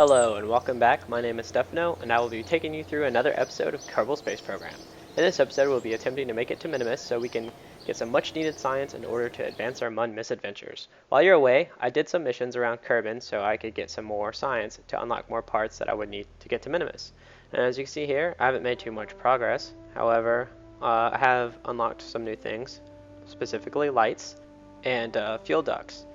Hello and welcome back. My name is Stefano and I will be taking you through another episode of Kerbal Space Program. In this episode we'll be attempting to make it to Minmus so we can get some much needed science in order to advance our Mun Misadventures. While you're away, I did some missions around Kerbin so I could get some more science to unlock more parts that I would need to get to Minmus. And as you can see here, I haven't made too much progress. However, I have unlocked some new things, specifically lights and fuel ducts.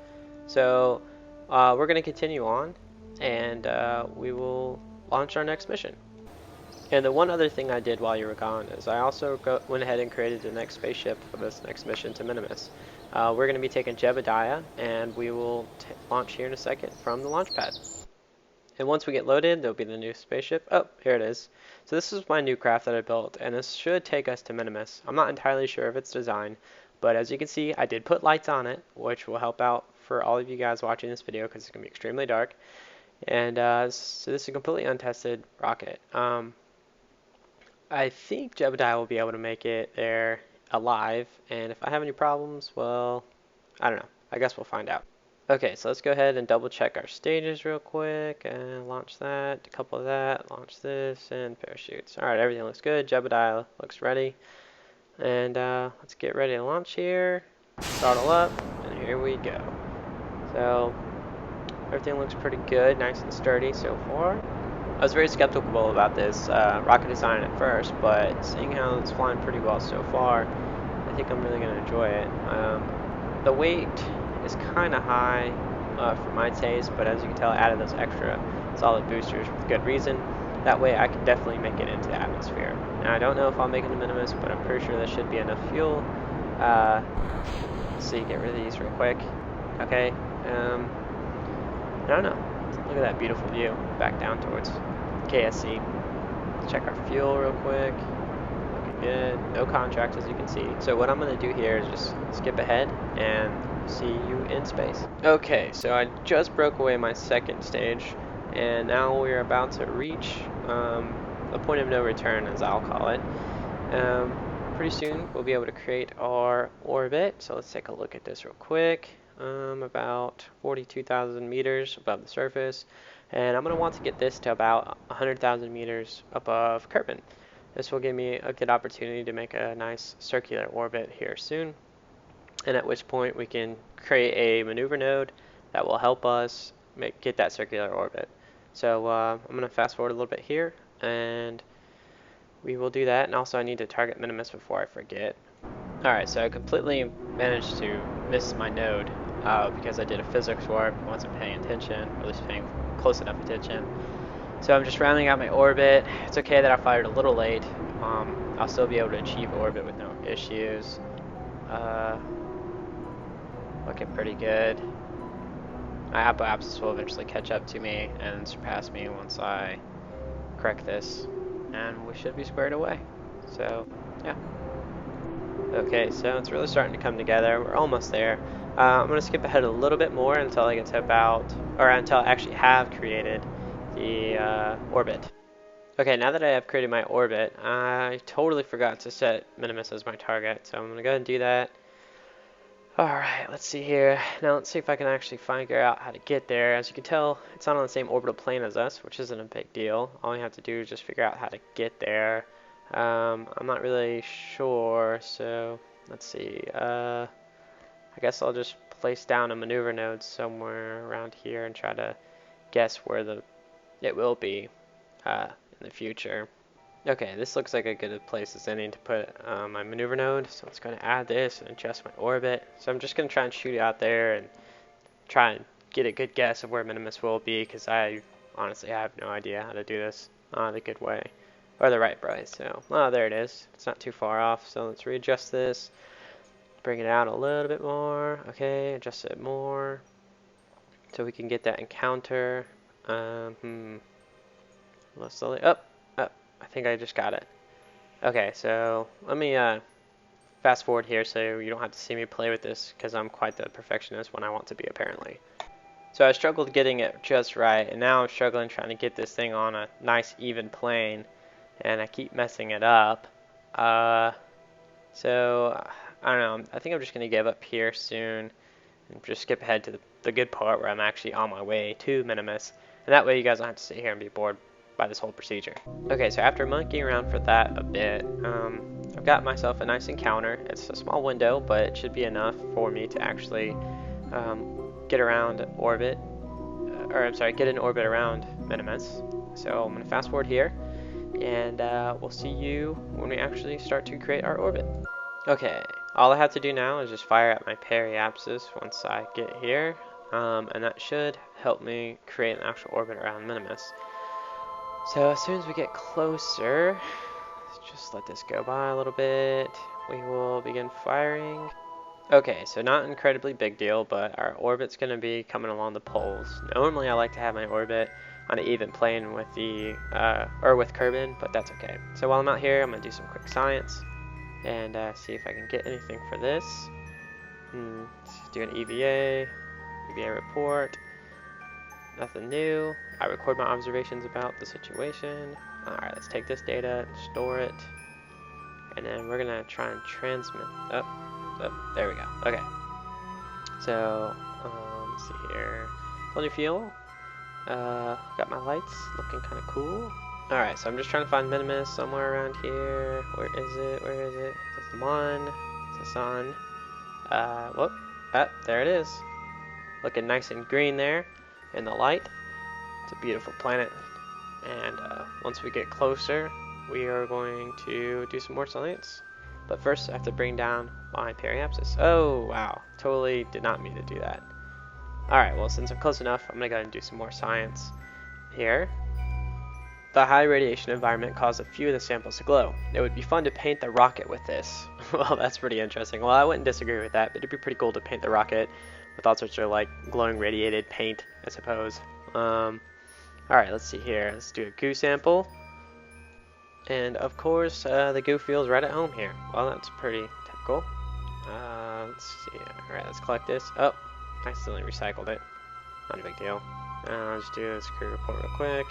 So we're going to continue on and we will launch our next mission. And the one other thing I did while you were gone is I also went ahead and created the next spaceship for this next mission to Minmus. We're going to be taking Jebediah, and we will launch here in a second from the launch pad. And once we get loaded, there'll be the new spaceship. Oh, here it is. So this is my new craft that I built, and this should take us to Minmus. I'm not entirely sure of its design, but as you can see, I did put lights on it, which will help out for all of you guys watching this video because it's going to be extremely dark. And so this is a completely untested rocket. I think Jebediah will be able to make it there alive, and if I have any problems, well, I don't know. I guess we'll find out. Okay, so let's go ahead and double check our stages real quick, and launch that, a couple of that, launch this, and parachutes. Alright, everything looks good. Jebediah looks ready. And let's get ready to launch here. Throttle up, and here we go. So everything looks pretty good, nice and sturdy so far. I was very skeptical about this rocket design at first, but seeing how it's flying pretty well so far, I think I'm really going to enjoy it. The weight is kind of high for my taste, but as you can tell, I added those extra solid boosters with good reason. That way I can definitely make it into the atmosphere. Now I don't know if I'll make it to Minmus, but I'm pretty sure there should be enough fuel. Let's see, get rid of these real quick. Okay. I don't know. Look at that beautiful view back down towards KSC. Let's check our fuel real quick. Looking good. No contracts, as you can see. So what I'm going to do here is just skip ahead and see you in space. Okay, so I just broke away my second stage, and now we're about to reach the point of no return, as I'll call it. Pretty soon we'll be able to create our orbit. So let's take a look at this real quick. About 42,000 meters above the surface, and I'm going to want to get this to about 100,000 meters above Kerbin. This will give me a good opportunity to make a nice circular orbit here soon, and at which point we can create a maneuver node that will help us get that circular orbit. So I'm going to fast forward a little bit here, and we will do that. And also I need to target Minmus before I forget. Alright, so I completely managed to miss my node because I did a physics warp, wasn't paying attention, or at least paying close enough attention. So I'm just rounding out my orbit. It's okay that I fired a little late. I'll still be able to achieve orbit with no issues. Looking pretty good. My apoapsis will eventually catch up to me and surpass me once I correct this, and we should be squared away. So, yeah. Okay, so it's really starting to come together. We're almost there. I'm going to skip ahead a little bit more until I get to until I actually have created the orbit. Okay, now that I have created my orbit, I totally forgot to set Minmus as my target, so I'm going to go ahead and do that. Alright, let's see here. Now let's see if I can actually figure out how to get there. As you can tell, it's not on the same orbital plane as us, which isn't a big deal. All we have to do is just figure out how to get there. I'm not really sure, so let's see. I guess I'll just place down a maneuver node somewhere around here and try to guess where it will be in the future. Okay, this looks like a good place as any to put my maneuver node, so it's going to add this and adjust my orbit. So I'm just going to try and shoot it out there and try and get a good guess of where Minmus will be, because I honestly have no idea how to do this the good way, or the right way. So, there it is. It's not too far off, so let's readjust this. Bring it out a little bit more. Okay, adjust it more so we can get that encounter. Let's slowly up. I think I just got it. Okay, so let me fast forward here so you don't have to see me play with this, because I'm quite the perfectionist when I want to be, apparently. So I struggled getting it just right, and now I'm struggling trying to get this thing on a nice even plane, and I keep messing it up. So I don't know, I think I'm just going to give up here soon and just skip ahead to the good part where I'm actually on my way to Minmus. And that way you guys don't have to sit here and be bored by this whole procedure. Okay, so after monkeying around for that a bit, I've got myself a nice encounter. It's a small window, but it should be enough for me to actually get around orbit, get in orbit around Minmus. So I'm gonna fast forward here, and we'll see you when we actually start to create our orbit. Okay, all I have to do now is just fire at my periapsis once I get here, and that should help me create an actual orbit around Minmus. So as soon as we get closer, let's just let this go by a little bit. We will begin firing. Okay, so not an incredibly big deal, but our orbit's going to be coming along the poles. Normally I like to have my orbit on an even plane with the, with Kerbin, but that's okay. So while I'm out here, I'm going to do some quick science and see if I can get anything for this. Let's do an EVA report. Nothing new. I record my observations about the situation. Alright, let's take this data, store it, and then we're gonna try and transmit. Oh, there we go. Okay. So, let's see here. Plenty of fuel. Got my lights looking kind of cool. Alright, so I'm just trying to find Minmus somewhere around here. Where is it? Where is it? Is this the one? Is the sun? Whoop. There it is. Looking nice and green there in the light. It's a beautiful planet. And once we get closer, we are going to do some more science. But first, I have to bring down my periapsis. Oh, wow. Totally did not mean to do that. Alright, well, since I'm close enough, I'm going to go ahead and do some more science here. The high radiation environment caused a few of the samples to glow. It would be fun to paint the rocket with this. Well, that's pretty interesting. Well, I wouldn't disagree with that, but it'd be pretty cool to paint the rocket with all sorts of, like, glowing radiated paint, I suppose. Alright, let's see here. Let's do a goo sample. And of course, the goo feels right at home here. Well, that's pretty typical. Let's see. Alright, let's collect this. Oh, I accidentally recycled it. Not a big deal. I'll just do this crew report real quick.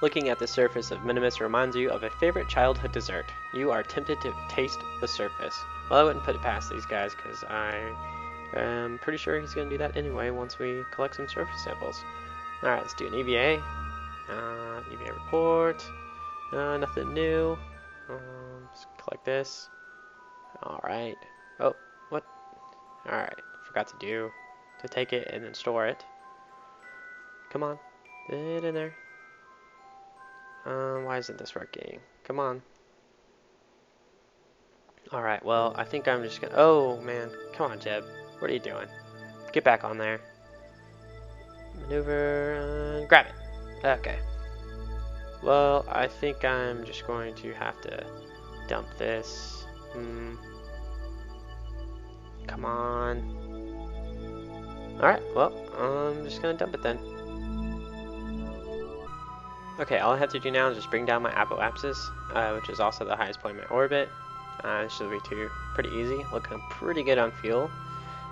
Looking at the surface of Minmus reminds you of a favorite childhood dessert. You are tempted to taste the surface. Well, I wouldn't put it past these guys because I am pretty sure he's going to do that anyway once we collect some surface samples. Alright, let's do an EVA. EVA report. Nothing new. Just collect this. Alright. Oh, what? Alright, forgot to take it and then store it. Come on. Get it in there. Why isn't this working? Come on. Alright, well, I think I'm just gonna... Oh, man. Come on, Jeb. What are you doing? Get back on there. Maneuver, grab it. Okay. Well, I think I'm just going to have to dump this. Come on. Alright, well, I'm just gonna dump it then. Okay, all I have to do now is just bring down my apoapsis, which is also the highest point in my orbit. This should be pretty easy, looking pretty good on fuel.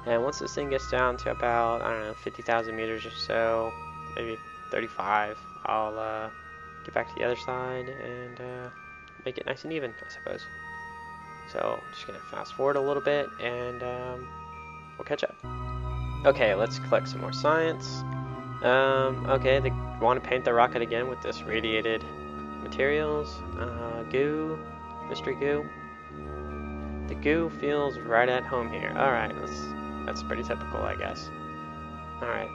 And once this thing gets down to about, I don't know, 50,000 meters or so, maybe 35, I'll get back to the other side and make it nice and even, I suppose. So I'm just going to fast forward a little bit and we'll catch up. Okay, let's collect some more science. Okay, they want to paint the rocket again with this radiated materials. Goo, mystery goo. The goo feels right at home here. Alright, that's pretty typical, I guess. Alright.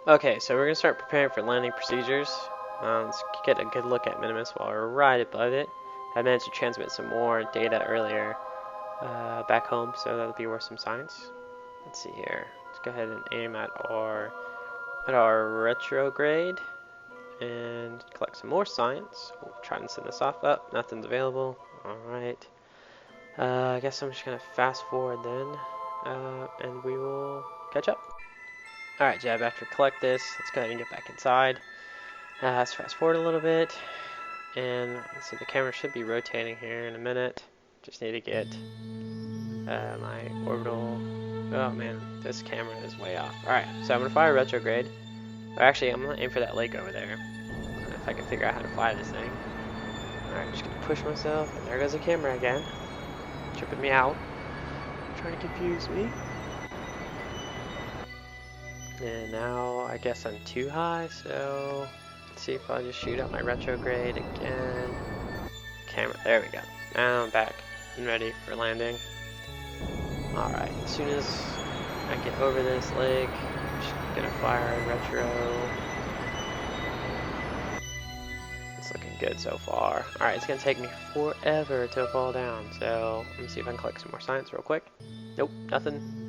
Okay, so we're going to start preparing for landing procedures. Let's get a good look at Minmus while we're right above it. I managed to transmit some more data earlier back home, so that'll be worth some science. Let's see here. Let's go ahead and aim at our retrograde and collect some more science. We'll try and send this off. Oh, nothing's available. Alright. I guess I'm just going to fast forward then, and we will catch up. Alright, Jeb, after collect this, let's go ahead and get back inside. Let's fast forward a little bit, and let's see, the camera should be rotating here in a minute. Just need to get my orbital. Oh man, this camera is way off. Alright, so I'm going to fire retrograde. Or actually, I'm going to aim for that lake over there. If I can figure out how to fly this thing. Alright, I'm just going to push myself, and there goes the camera again. Tripping me out. Trying to confuse me. And now I guess I'm too high, so let's see if I just shoot out my retrograde again. Camera, there we go. Now I'm back and ready for landing. Alright, as soon as I get over this lake, I'm just gonna fire a retro. It's looking good so far. Alright, it's gonna take me forever to fall down, so let me see if I can collect some more science real quick. Nope, nothing.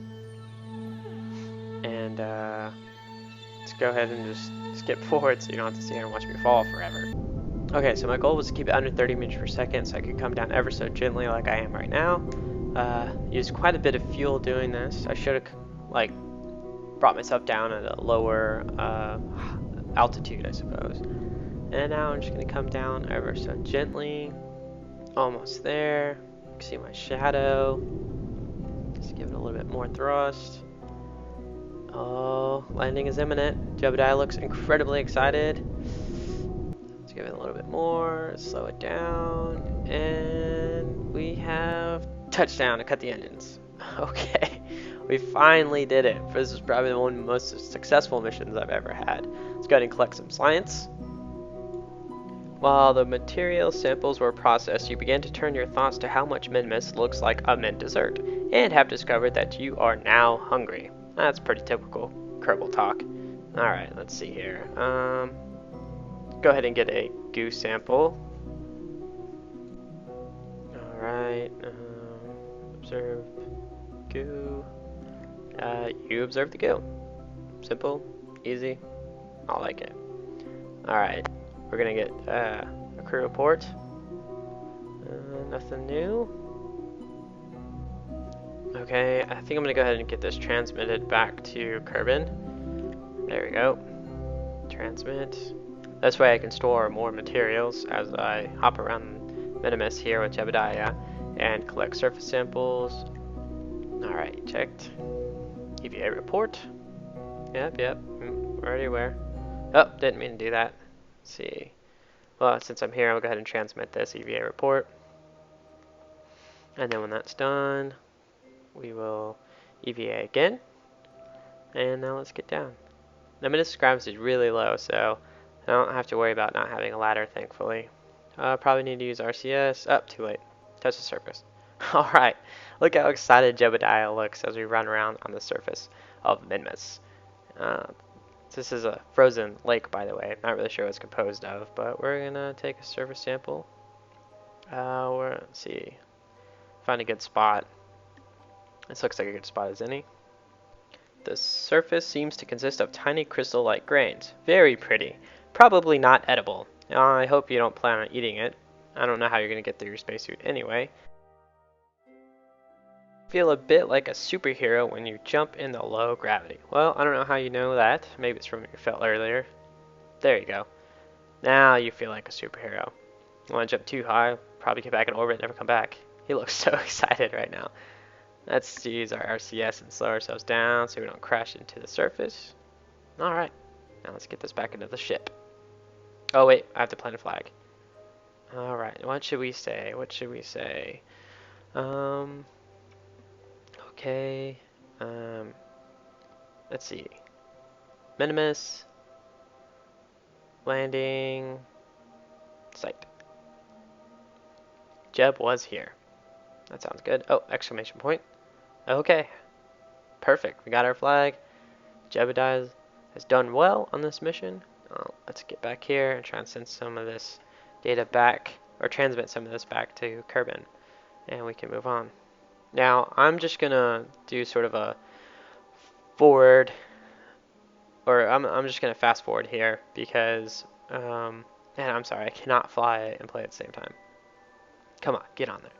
And let's go ahead and just skip forward so you don't have to sit here and watch me fall forever. Okay, so my goal was to keep it under 30 meters per second so I could come down ever so gently like I am right now. Used quite a bit of fuel doing this. I should have like brought myself down at a lower altitude, I suppose. And now I'm just gonna come down ever so gently. Almost there. You can see my shadow. Just give it a little bit more thrust. Oh, landing is imminent. Jebediah looks incredibly excited. Let's give it a little bit more, slow it down, and we have touchdown to cut the engines. Okay, we finally did it. This is probably one of the most successful missions I've ever had. Let's go ahead and collect some science. While the material samples were processed, you began to turn your thoughts to how much Minmus looks like a mint dessert, and have discovered that you are now hungry. That's pretty typical Kerbal talk. Alright, let's see here. Go ahead and get a goo sample. Alright, observe goo. You observe the goo. Simple, easy, I like it. Alright, we're gonna get a crew report. Nothing new. Okay, I think I'm gonna go ahead and get this transmitted back to Kerbin. There we go. Transmit. This way I can store more materials as I hop around Minmus here with Jebediah and collect surface samples. Alright, checked. EVA report. Yep, already aware. Oh, didn't mean to do that. Let's see. Well, since I'm here, I'll go ahead and transmit this EVA report. And then when that's done, we will EVA again. And now let's get down. The minute scribes is really low, so I don't have to worry about not having a ladder, thankfully. Probably need to use RCS. Oh, too late. Touch the surface. Alright, look how excited Jebediah looks as we run around on the surface of Minmus. This is a frozen lake, by the way. Not really sure what it's composed of, but we're gonna take a surface sample. Let's see. Find a good spot. This looks like a good spot as any. The surface seems to consist of tiny crystal-like grains. Very pretty. Probably not edible. I hope you don't plan on eating it. I don't know how you're going to get through your spacesuit anyway. Feel a bit like a superhero when you jump in the low gravity. Well, I don't know how you know that. Maybe it's from what you felt earlier. There you go. Now you feel like a superhero. You want to jump too high, probably get back in orbit and never come back. He looks so excited right now. Let's use our RCS and slow ourselves down so we don't crash into the surface. Alright, now let's get this back into the ship. Oh wait, I have to plant a flag. Alright, what should we say? Okay. Let's see. Minmus. Landing. Site. Jeb was here. That sounds good. Oh, exclamation point. Okay. Perfect. We got our flag. Jebediah has done well on this mission. Let's get back here and try and send some of this data back, or transmit some of this back to Kerbin, and we can move on. Now, I'm just gonna do sort of a forward, or I'm just gonna fast forward here because, and I'm sorry, I cannot fly and play at the same time. Come on, get on there.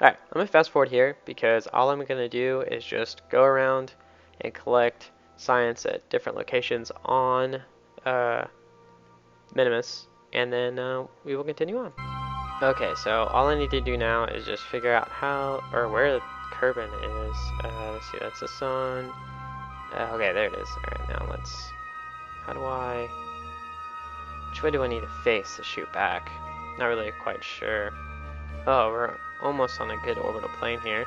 Alright, I'm gonna fast forward here because all I'm gonna do is just go around and collect science at different locations on Minmus, and then we will continue on. Okay, so all I need to do now is just figure out how, or where Kerbin is. Let's see, that's the sun. Okay, there it is. Alright, now which way do I need to face to shoot back? Not really quite sure. Oh, we're almost on a good orbital plane here.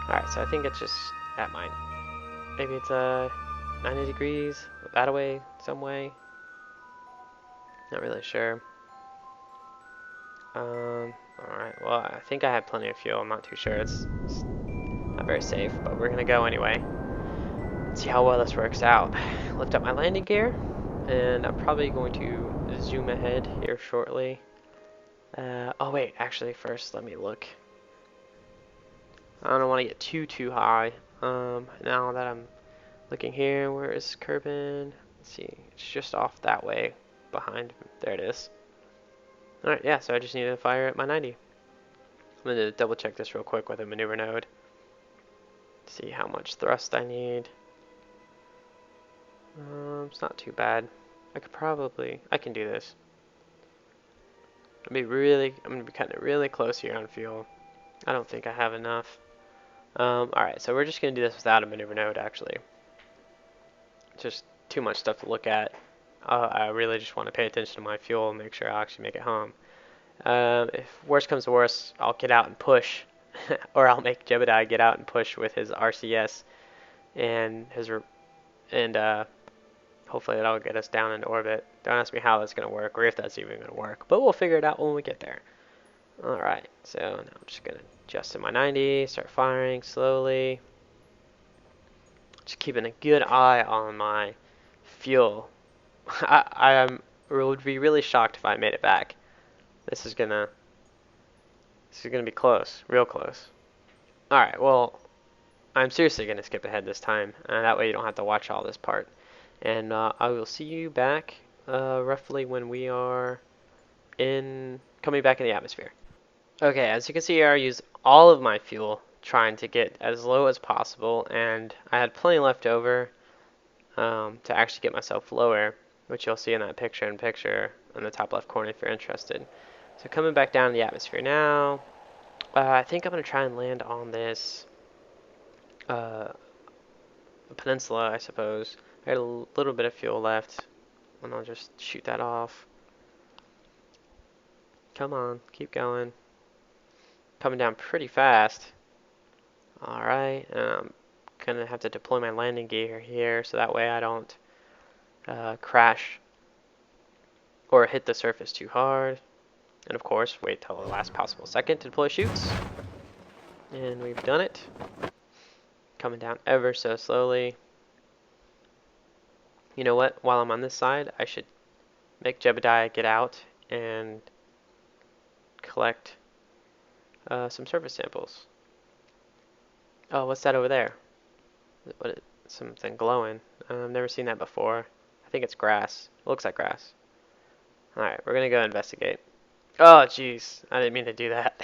Alright, so I think it's just at mine. Maybe it's 90 degrees, that away, some way. Not really sure. Alright, well, I think I have plenty of fuel. I'm not too sure. It's not very safe, but we're gonna go anyway. See how well this works out. Lift up my landing gear, and I'm probably going to zoom ahead here shortly. Oh wait, actually first let me look. I don't want to get too high. Now that I'm looking here, where is Kerbin? Let's see, it's just off that way, behind. There it is. All right, yeah. So I just need to fire at my 90. I'm gonna double check this real quick with a maneuver node. See how much thrust I need. It's not too bad. I can do this. I'm gonna be cutting it really close here on fuel. I don't think I have enough. Alright, so we're just gonna do this without a maneuver node actually. Just too much stuff to look at. I really just want to pay attention to my fuel and make sure I actually make it home. If worst comes to worst, I'll get out and push. Or I'll make Jebediah get out and push with his RCS and hopefully that'll get us down into orbit. Don't ask me how that's going to work or if that's even going to work, but we'll figure it out when we get there. Alright, so now I'm just going to adjust to my 90, start firing slowly. Just keeping a good eye on my fuel. I would be really shocked if I made it back. This is gonna be close, real close. Alright, well, I'm seriously gonna skip ahead this time, and that way you don't have to watch all this part. And I will see you back roughly when we are coming back in the atmosphere. Okay, as you can see here, I used all of my fuel trying to get as low as possible, and I had plenty left over to actually get myself lower, which you'll see in that picture-in-picture in the top left corner if you're interested. So coming back down in the atmosphere now, I think I'm going to try and land on this peninsula, I suppose. I got a little bit of fuel left, and I'll just shoot that off. Come on, keep going. Coming down pretty fast. Alright, and I'm going to have to deploy my landing gear here so that way I don't crash or hit the surface too hard. And of course, wait till the last possible second to deploy chutes. And we've done it. Coming down ever so slowly. You know what? While I'm on this side, I should make Jebediah get out and collect some surface samples. Oh, what's that over there? Something glowing. I've never seen that before. I think it's grass. It looks like grass. Alright, we're gonna go investigate. Oh, jeez. I didn't mean to do that.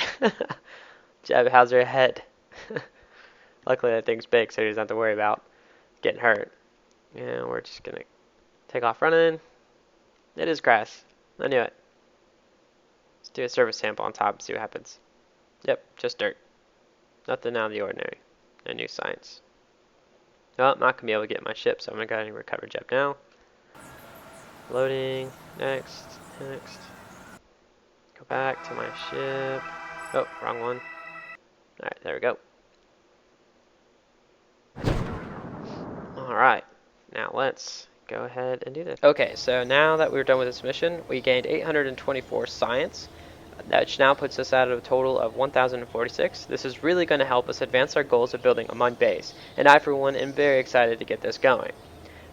Jeb, how's your head? Luckily that thing's big, so he doesn't have to worry about getting hurt. And we're just gonna take off running. It is grass. I knew it. Let's do a surface sample on top and see what happens. Yep, just dirt. Nothing out of the ordinary. No new science. No, I'm not gonna be able to get my ship, so I'm gonna go ahead and recover Jeb now. Loading. Next. Go back to my ship. Oh, wrong one. Alright, there we go. Alright, now let's go ahead and do this. Okay, so now that we're done with this mission, we gained 824 science. That now puts us at a total of 1,046. This is really going to help us advance our goals of building a Mun base, and I, for one, am very excited to get this going.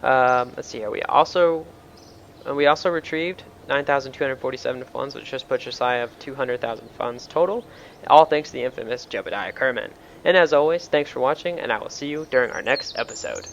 Let's see here. We also retrieved 9,247 funds, which just puts us high of 200,000 funds total, all thanks to the infamous Jebediah Kerman. And as always, thanks for watching, and I will see you during our next episode.